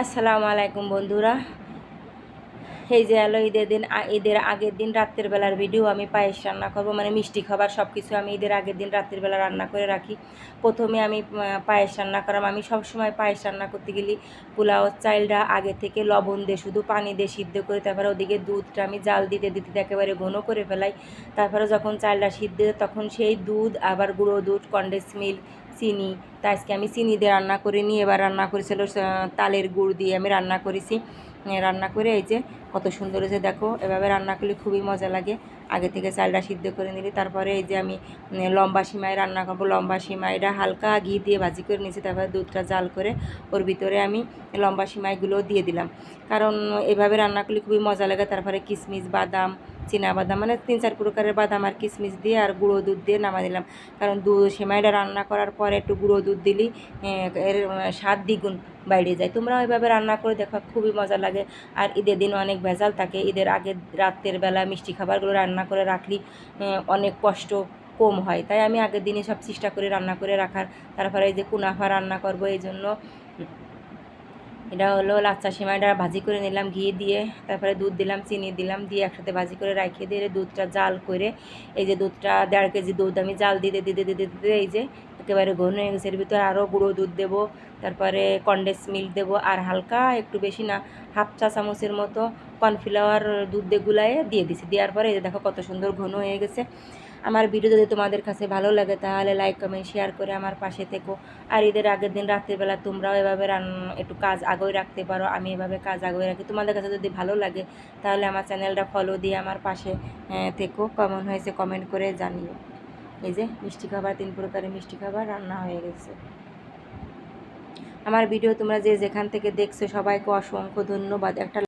আসসালামু আলাইকুম বন্ধুরা। এই যে এলো ঈদের আগের দিন রাত্রের বেলার ভিডিও। আমি পায়েস রান্না করব, মানে মিষ্টি খাবার সব কিছু আমি ঈদের আগের দিন রাত্রের বেলা রান্না করে রাখি। প্রথমে আমি পায়েস রান্না করাম। আমি সবসময় পায়েস রান্না করতে গেলে পোলাও চাইলটা আগে থেকে লবণ দিয়ে শুধু পানি দিয়ে সিদ্ধ করে, তারপরে ওদিকে দুধটা আমি জাল দিতে দিতে একেবারে ঘন করে ফেলাই। তারপরে যখন চালটা সিদ্ধ তখন সেই দুধ আবার গুঁড়ো দুধ, কনডেন্স মিল্ক, চিনি। তা আজকে আমি চিনি দিয়ে রান্না করিনি, এবার রান্না করেছিল তালের গুড় দিয়ে আমি রান্না করেছি। রান্না করে এই যে কত সুন্দর হয়েছে দেখো। এভাবে রান্না করলে খুবই মজা লাগে। আগে থেকে চালটা সিদ্ধ করে নিলি। তারপরে এই যে আমি লম্বা সিমাই রান্না করবো। লম্বা সিমাইটা হালকা ঘি দিয়ে ভাজি করে নিয়েছি। তারপরে দুধটা জাল করে ওর ভিতরে আমি লম্বা সিমাইগুলো দিয়ে দিলাম, কারণ এভাবে রান্না করলে খুবই মজা লাগে। তারপরে কিশমিশ, বাদাম, বাদাম, মানে 3-4 প্রকারের বাদাম আর কিশমিশ দিয়ে আর গুঁড়ো দুধ দিয়ে নামা দিলাম। কারণ সেমাইটা রান্না করার পরে একটু গুঁড়ো দুধ দিলি এর স্বাদ দ্বিগুণ বাইরে যায়। তোমরা ওইভাবে রান্না করে দেখো, খুবই মজা লাগে। আর ঈদের দিন অনেক ভেজাল থাকে। ঈদের আগে রাতের বেলা মিষ্টি খাবারগুলো রান্না করে রাখলি অনেক কষ্ট কম হয়। তাই আমি আগের দিনই সব চেষ্টা করি রান্না করে রাখার। তারপরে এই যে কুনাফা রান্না করব, এই জন্য এটা হলো লাচ্চা সেমাইটা ভাজি করে নিলাম ঘি দিয়ে। তারপরে দুধ দিলাম, চিনি দিলাম, দিয়ে একসাথে ভাজি করে রাখিয়ে দিয়ে দুধটা জাল করে, এই যে দুধটা 1.5 কেজি দুধ আমি জাল দিতে দিতে দিতে দিতে এই যে একেবারে ঘন হয়ে গেছে। এর ভিতরে আরও গুঁড়ো দুধ দেবো, তারপরে কনডেন্স মিল্ক দেবো, আর হালকা একটু বেশি না, 1/2 চা চামচের মতো কর্নফ্লাওয়ার দুধ দিয়ে গুলায়ে দিয়ে দিছি। দেওয়ার পরে এই যে দেখো কত সুন্দর ঘন হয়ে গেছে। আমার ভিডিও যদি তোমাদের কাছে ভালো লাগে তাহলে লাইক, কমেন্ট, শেয়ার করে আমার পাশে থেকো। আর ঈদের আগের দিন রাত্রিবেলা তোমরাও এভাবে একটু কাজ আগোয় রাখতে পারো। আমি এভাবে কাজ আগোয় রাখি। তোমাদের কাছে যদি ভালো লাগে তাহলে আমার চ্যানেলটা ফলো দিয়ে আমার পাশে থেকো। কেমন হয়েছে কমেন্ট করে জানিও। এই যে মিষ্টি খাবার, 3 প্রকারের মিষ্টি খাবার রান্না হয়ে গেছে। আমার ভিডিও তোমরা যে যেখান থেকে দেখছো সবাইকে অসংখ্য ধন্যবাদ। একটা